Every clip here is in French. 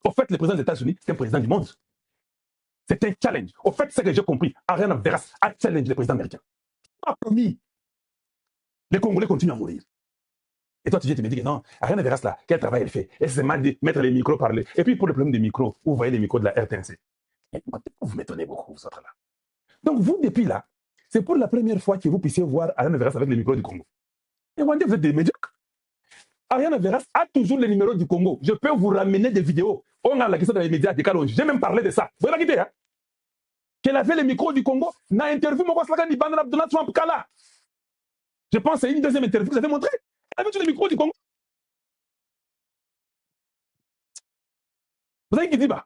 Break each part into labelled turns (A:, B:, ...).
A: Au fait, le président des États-Unis, c'est un président du monde. C'est un challenge. Au fait, c'est ce que j'ai compris. Ariana Veras a challenge le président américain. A promis. Les Congolais continuent à mourir. Et toi, tu viens, tu me dis que non, Ariana Veras, là, quel travail elle fait? Elle s'est mal de mettre les micros parler. Et puis, pour le problème des micros, vous voyez les micros de la RTNC. Vous m'étonnez beaucoup, vous autres là. Donc, vous, depuis là, c'est pour la première fois que vous puissiez voir Ariana Veras avec les micros du Congo. Et vous êtes des médiocres. Ariana Veras a toujours les numéros du Congo. Je peux vous ramener des vidéos. On a la question dans les médias de Kalonji. J'ai même parlé de ça. Vous voyez la guidée, hein? Qu'elle avait les micros du Congo. N'a interview mon Slagani Bandana Donald Trump Kala. Je pense que c'est une deuxième interview que vous avez montré. Elle avait tous les micros du Congo. Vous savez qui dit bah?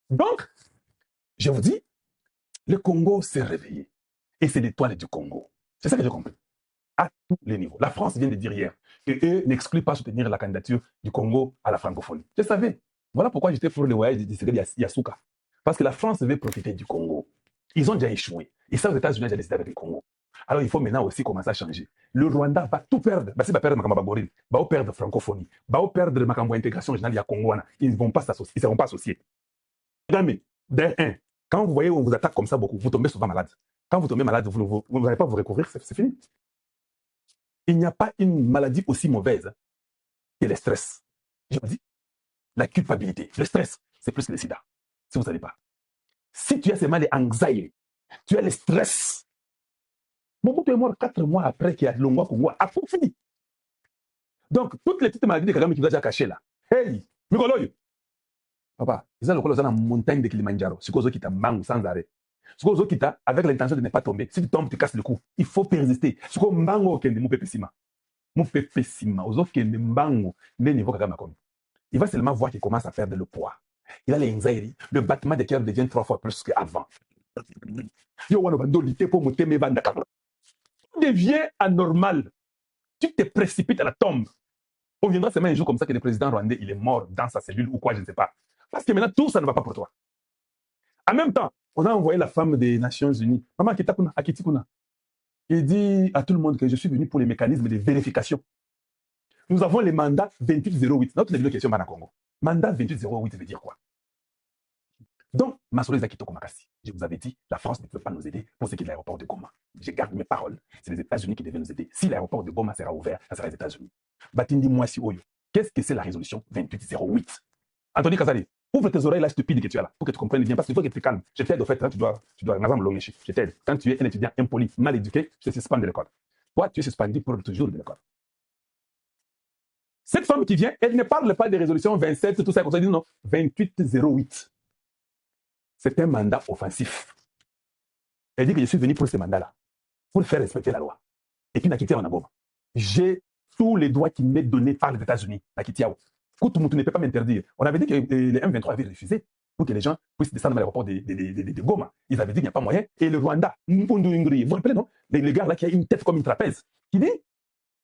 A: Donc, je vous dis, le Congo s'est réveillé. Et c'est l'étoile du Congo. C'est ça que j'ai compris. À tous les niveaux. La France vient de dire hier qu'eux n'excluent pas soutenir la candidature du Congo à la francophonie. Je savais. Voilà pourquoi j'étais pour le voyage de Yasuka. Parce que la France veut profiter du Congo. Ils ont déjà échoué. Et ça, aux États-Unis, ont déjà décidé avec le Congo. Alors, il faut maintenant aussi commencer à changer. Le Rwanda va tout perdre. Bah, va perdre Makamba Bagorine. Va perdre francophonie. Va perdre Makamba intégration régionale. Il y a Congo. Ils ne vont pas s'associer. Ils ne seront pas associés. Jamais. D'un, quand vous voyez on vous attaque comme ça beaucoup, vous tombez souvent malade. Quand vous tombez malade, vous n'allez pas vous recouvrir, c'est fini. Il n'y a pas une maladie aussi mauvaise que le stress. Je vous dis, la culpabilité, le stress, c'est plus que le sida. Si vous ne savez pas. Si tu as ces maladies anxiety, tu as le stress. Mobutu est mort 4 mois après qu'il y a Longwa Congo a tout fini. Donc, toutes les petites maladies de Kagame qui vous a déjà cachées là. Hey, Migoloyo. Papa, ils ont le col dans la montagne de Kilimanjaro. Ce qu'on qui t'a mangue sans arrêt. Ce qu'on qui t'a avec l'intention de ne pas tomber. Si tu tombes, tu casses le cou. Il faut persister. Ce qu'on mango qui est mon pépissima. Mon pépissima. Aux autres qui est mango, ne niveau Kagame comme. Il va seulement voir qu'il commence à perdre le poids. Il a l'anxiety. Le battement de cœur devient 3 fois plus qu'avant. Yo, on va doliter pour monter mes bandes. Tu deviens anormal. Tu te précipites à la tombe. On viendra seulement un jour comme ça que le président rwandais, il est mort dans sa cellule ou quoi, je ne sais pas. Parce que maintenant, tout ça ne va pas pour toi. En même temps, on a envoyé la femme des Nations Unies, Maman Kitakuna, Akitikuna. Il dit à tout le monde que je suis venu pour les mécanismes de vérification. Nous avons le mandat 2808. Notre question Bana Congo. Mandat 2808 veut dire quoi? Donc, Masolo Zakitoko Makasi, je vous avais dit, la France ne peut pas nous aider pour ce qui est de l'aéroport de Goma. Je garde mes paroles. C'est les États-Unis qui devaient nous aider. Si l'aéroport de Goma sera ouvert, ça sera les États-Unis. Batindi Mwasi Oyo. Qu'est-ce que c'est la résolution 2808? Anthony Kazali, ouvre tes oreilles là stupide que tu as là, pour que tu comprennes bien, parce qu'il faut que tu te calmes. Je t'aide au fait, hein, tu dois je t'aide. Quand tu es un étudiant impoli, mal éduqué, je te suspends de l'école. Toi, tu es suspendu pour toujours de l'école. Cette femme qui vient, elle ne parle pas des résolutions 27, tout ça, comme ça, elle dit non, 2808. C'est un mandat offensif. Elle dit que je suis venu pour ce mandat-là, pour faire respecter la loi. Et puis, Nakitia Wanagoma. J'ai tous les droits qui m'est donné par les États-Unis, Nakitia. Koutoumoutou ne peut pas m'interdire. On avait dit que les M23 avaient refusé pour que les gens puissent descendre à l'aéroport de Goma. Ils avaient dit qu'il n'y a pas moyen. Et le Rwanda, Mpundu Ingri, vous vous rappelez, non? Les gars là qui a une tête comme une trapèze, qui dit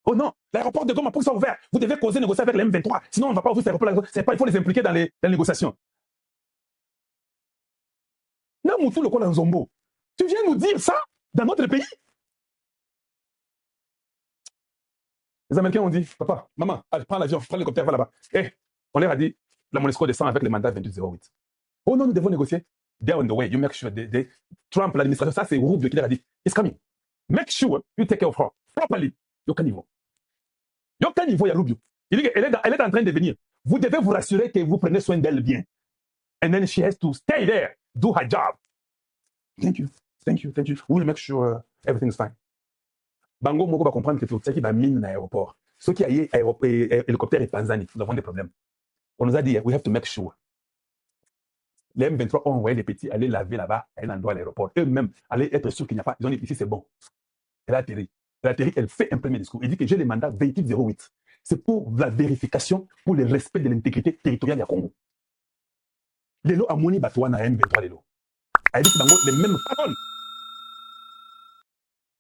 A: oh non, l'aéroport de Goma, pour que ça soit ouvert, vous devez causer, négocier avec les M23. Sinon, on ne va pas ouvrir cet aéroport. Il faut les impliquer dans les négociations. Non, Moutou, le col en Zombo. Tu viens nous dire ça dans notre pays? Les Américains ont dit, papa, maman, allez, prends l'avion, prends l'hélicoptère, va là-bas. Et on leur a dit, la MONUSCO descend avec le mandat 2808. Oh non, nous devons négocier. They're on the way. You make sure. Trump, l'administration, ça c'est Rubio qui leur a dit, it's coming. Make sure you take care of her properly. Yoka niveau. Yoka niveau, il y a Rubio. Il dit qu'elle est en train de venir. Vous devez vous rassurer que vous prenez soin d'elle bien. And then she has to stay there, do her job. Thank you. Thank you. Thank you. We'll make sure everything is fine. Bango Moko va comprendre que c'est qui va miner l'aéroport. Ceux qui aillent hélicoptère et Tanzanie, nous avons des problèmes. On nous a dit, we have to make sure. Les M23 ont envoyé les petits aller laver là-bas à un endroit à l'aéroport. Eux-mêmes, aller être sûrs qu'il n'y a pas. Ils ont dit, ici c'est bon. Elle a atterri. Elle fait un premier discours. Elle dit que j'ai le mandat 2808. C'est pour la vérification, pour le respect de l'intégrité territoriale du Congo. Lelo Amoni Batouana M23 Lelo. Elle dit que Bango, les mêmes paroles.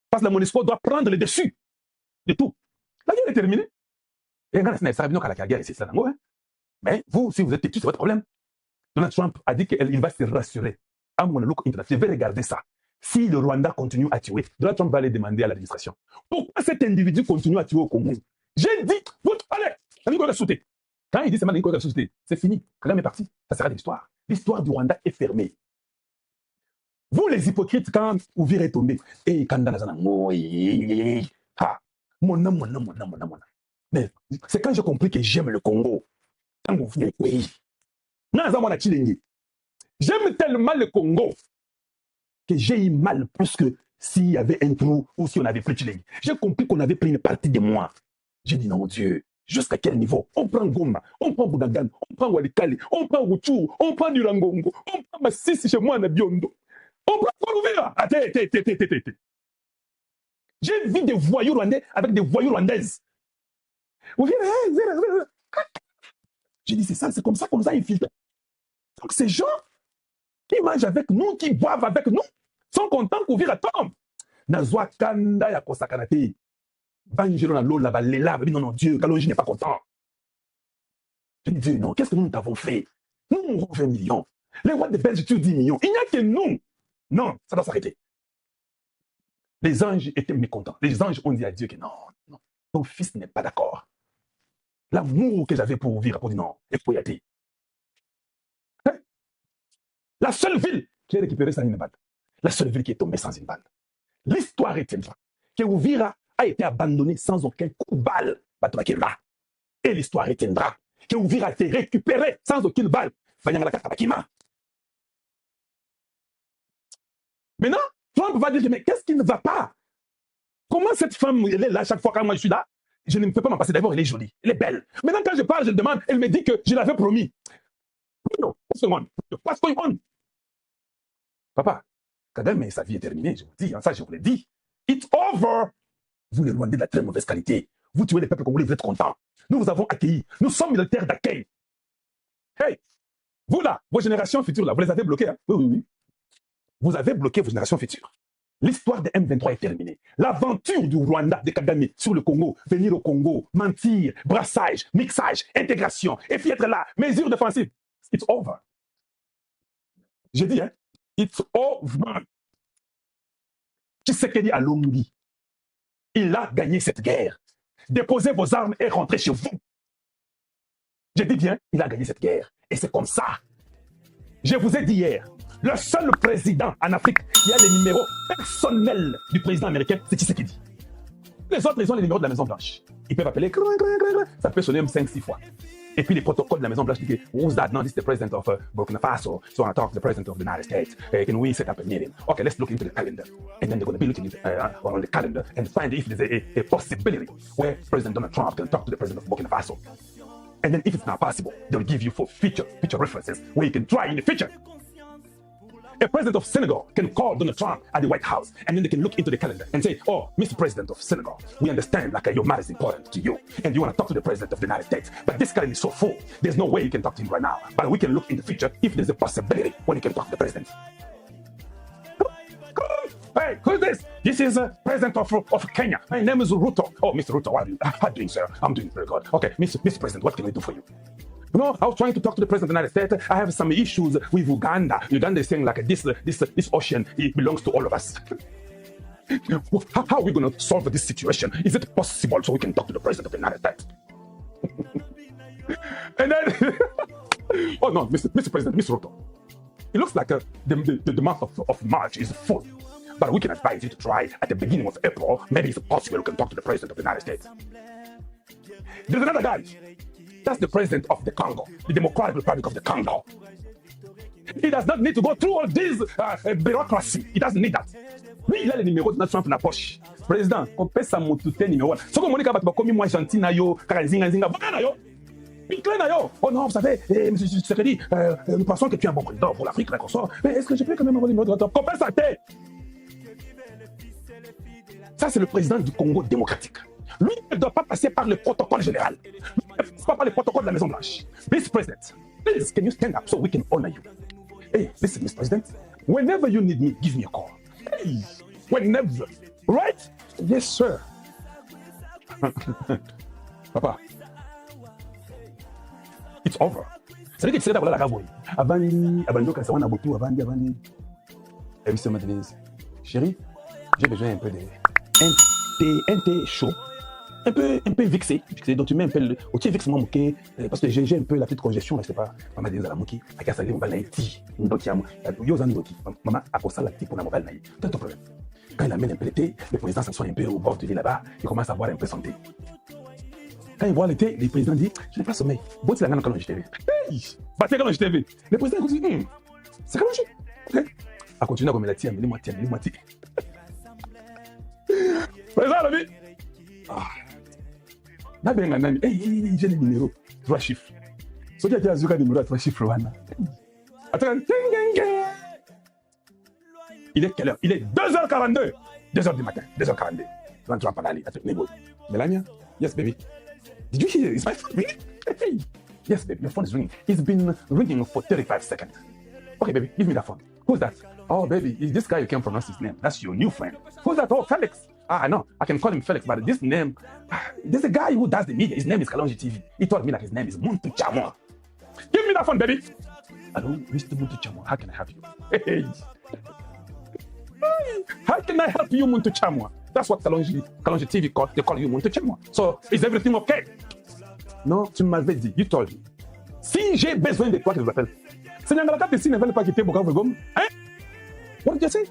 A: Parce que la MONUSCO doit prendre le dessus de tout. La guerre est terminée. Et regarde, ça la guerre ici, c'est ça. Mais vous, si vous êtes têtu, c'est votre problème. Donald Trump a dit qu'il va se rassurer. À mon look international, je vais regarder ça. Si le Rwanda continue à tuer, Donald Trump va aller demander à l'administration. Pourquoi cet individu continue à tuer au Congo? J'ai dit, allez, quand il dit c'est fini. Kagame est parti. Ça sera de l'histoire. L'histoire du Rwanda est fermée. Vous, les hypocrites, quand Ouvir est tombé, et quand mais c'est quand j'ai compris que j'aime le Congo. Quand vous venez pays. J'aime tellement le Congo que j'ai eu mal plus que s'il y avait un trou ou si on avait pris Chilengi. J'ai compris qu'on avait pris une partie de moi. J'ai dit non, Dieu, jusqu'à quel niveau? On prend Goma, on prend Boudagan, on prend Walikale, on prend Ruchuru, on prend Durangongo, on prend Massisi chez moi, Nabiondo. On prend Kolouvira. J'ai vu des voyous rwandais avec des voyous rwandaises. J'ai dit, c'est ça, c'est comme ça qu'on nous a infiltrés. Donc ces gens qui mangent avec nous, qui boivent avec nous, sont contents qu'Ouvira tombe. Nazwa kanda ya kosakanate. Banjelo na lola balela, non, Dieu, Kalonji n'est pas content. Je dis, Dieu, non, qu'est-ce que nous t'avons fait? Nous, on 20 millions. Les rois de Belgique tuent 10 millions. Il n'y a que nous. Non, ça doit s'arrêter. Les anges étaient mécontents. Les anges ont dit à Dieu que non, non, ton fils n'est pas d'accord. L'amour que j'avais pour Ouvira, pour dire non, et pour y aller. Hein? La seule ville qui est récupérée sans une balle. La seule ville qui est tombée sans une balle. L'histoire retiendra que Ouvira a été abandonné sans aucun coup de balle. Et l'histoire retiendra que Ouvira a été récupéré sans aucune balle. Maintenant, Trump va dire, mais qu'est-ce qui ne va pas? Comment cette femme, elle est là chaque fois quand moi je suis là? Je ne peux pas m'en passer. D'abord, elle est jolie, elle est belle. Maintenant, quand je parle, je le demande, elle me dit que je l'avais promis. Non, what's going on? Papa, Kagame, sa vie est terminée, je vous dis, ça je vous l'ai dit. It's over. Vous les Rwandais de la très mauvaise qualité. Vous tuez les peuples congolais, vous êtes contents. Nous vous avons accueillis. Nous sommes une terre d'accueil. Hey, vous là, vos générations futures là, vous les avez bloquées. Hein? Oui. Vous avez bloqué vos générations futures. L'histoire de M23 est terminée. L'aventure du Rwanda, de Kagame sur le Congo, venir au Congo, mentir, brassage, mixage, intégration, et puis être là, mesures défensives. It's over. J'ai dit, hein, it's over. Tshisekedi a Lombi. Il a gagné cette guerre. Déposez vos armes et rentrez chez vous. J'ai dit bien, il a gagné cette guerre. Et c'est comme ça. Je vous ai dit hier, le seul président en Afrique qui a les numéros personnels du président américain, c'est Tshisekedi. Les autres, ils ont les numéros de la Maison-Blanche. Ils peuvent appeler, ça peut sonner même 5-6 fois. Et puis les protocoles de la Maison-Blanche disent, who's that? No, this is the president of Burkina Faso. So I want to talk to the president of the United States. Can we set up a meeting? Okay, let's look into the calendar. And then they're going to be looking on the calendar and find if there's a possibility where President Donald Trump can talk to the president of Burkina Faso. And then if it's not possible, they'll give you for future references where you can try in the future. A president of Senegal can call Donald Trump at the White House, and then they can look into the calendar and say, oh, Mr. President of Senegal, we understand like your matter is important to you, and you want to talk to the President of the United States, but this calendar is so full, there's no way you can talk to him right now, but we can look in the future if there's a possibility when you can talk to the President. Hey, who's this? This is President of Kenya. My name is Ruto. Oh, Mr. Ruto, how are you doing, sir? I'm doing very good. Okay, Mr. President, what can we do for you? You know, I was trying to talk to the President of the United States. I have some issues with Uganda. Uganda is saying like this ocean, it belongs to all of us. How are we going to solve this situation? Is it possible so we can talk to the President of the United States? And then, oh no, Mr. President, Mr. Ruto, it looks like the month of March is full. But we can advise you to try at the beginning of April. Maybe it's possible we can talk to the President of the United States. There's another guy. That's the president of the Congo, the Democratic Republic of the Congo. He does not need to go through all this bureaucracy. He doesn't need that. Lui, il a les numéros de Donald Trump dans la poche. Président, on peut ça moutouter numéro. Ce que Monica va comme moi gentil na yo, karanzinga zinga, na yo. Oh non, vous savez, M. Tshisekedi, nous pensons que tu es un bon président pour l'Afrique, d'accord. Mais est-ce que je peux quand même avoir le numéro de Donald Trump? Compensate. Ça, c'est le président du Congo démocratique. Lui, il ne doit pas passer par le protocole général. Lui, il ne passe pas par le protocole de la Maison-Blanche. Mr. President, please, can you stand up so we can honor you? Hey, listen, Mr. President, whenever you need me, give me a call. Hey, whenever. Right? Yes, sir. Papa, it's over. C'est vrai que tu sais, la Gabouille. Avant, quand ça, on a beaucoup, avant, Mr. Martinez. Chérie, j'ai besoin un peu de... Un thé chaud. Un peu vexé. Donc tu mets un peu le... Tu es vexement moqué. Parce que j'ai un peu la petite congestion, là, je sais pas. Maman dit, la moqué. A qu'à salir, on va l'aïti. Maman, à cause de la petite, on a mobile naï. Pas de problème. Quand il amène un peu le thé, le président s'assoit un peu au bord du lit là-bas. Il commence à boire un peu son thé. Quand il voit le thé, le président dit, je n'ai pas sommeil. Bon, c'est la gagne quand je t'ai vu. Bah, c'est quand je t'ai vu. Le président continue, c'est quand je t'ai vu. A continuer à comme la tienne, mais moi. Président, la vie. J'ai les numéros, 3 chiffres. Ce qui a été à Zuka numéro à 3 chiffres, attends, il est quelle heure? Il est 2h42. 2h du matin, 2h42. Quand tu vas pas aller, attends, Melania? Yes, baby. Did you hear? It's my phone ringing. Hey. Yes, baby, your phone is ringing. It's been ringing for 35 seconds. Okay, baby, give me that phone. Who's that? Oh, baby, is this guy you can't pronounce his name? That's your new friend. Who's that? Oh, Felix. I know. I can call him Felix, but this name... There's a guy who does the media. His name is Kalonji TV. He told me that his name is Muntu Chamwa. Give me that phone, baby. Hello, Mr. Muntu Chamwa. How can I help you? Hey. How can I help you, Muntu Chamwa? That's what Kalonji TV call. They call you Muntu Chamwa. So, is everything okay? Non, tu m'avais dit. You told me. Si j'ai besoin de toi, que je l'appelle. C'est Nyangalaka Tessi ne veut pas quitter Bukavu Gom. Hein? What did you say?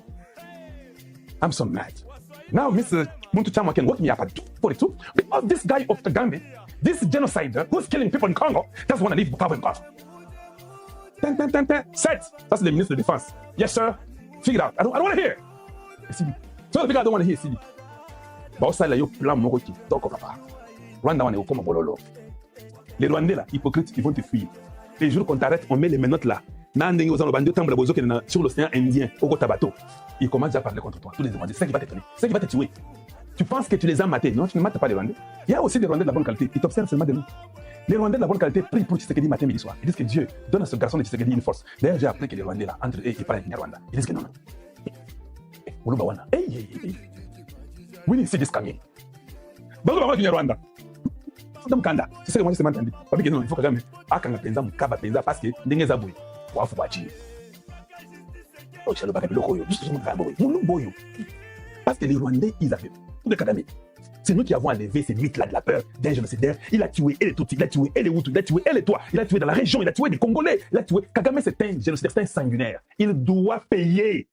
A: I'm so mad. Now, Mr. Muntu Chamwa can work me up at 242 because this guy of Tagambe, this genocider who's killing people in Congo, doesn't want to leave Bukavu and Congo. Set. That's the Minister of Defense. Yes, sir. Figure it out. I don't want to hear. So I don't want to hear, CD. But outside, là, il y a plein de mots qui toquent papa. Rwanda, on est au comme bololo. Les Rwandais, là, hypocrites, ils vont te fuir. Les jours qu'on t'arrête, on met les menottes là. Sur l'océan Indien, au Gotabato. Ils commencent déjà à parler contre toi. Tous les Rwandais. C'est ça qui va t'étonner. C'est ça qui va te tuer. Tu penses que tu les as matés. Non, tu ne mates pas les Rwandais. Il y a aussi des Rwandais de la bonne qualité. Ils t'observent seulement de nous. Les Rwandais de la bonne qualité prient pour Tshisekedi matin, midi, soir. Ils disent que Dieu donne à ce garçon de Tshisekedi une force. D'ailleurs, j'ai appris que les Rwandais là, entre eux, ils parlent Rwanda. Ils disent que non. Ulubawana. Hey. We need to see this coming. Bazo ba kwa Rwanda. Ndamkanda. C'est ce que moi je m'entendais. Parce que non, il faut que jamais akanga penza mukaba penza parce que ndenge za boy. Kwa fu bachi. Oh, chalo baka biloko yo. Juste mon boy. Mon boy. Parce que les Rwandais, ils avaient tout de Kagame. C'est nous qui avons enlevé ces mythes-là de la peur d'un génocidaire. Il a tué et les Tutsis, il a tué et les Hutus, il a tué et les Tois, il a tué dans la région, il a tué des Congolais, il a tué. Kagame, c'est un génocidaire, c'est un sanguinaire. Il doit payer.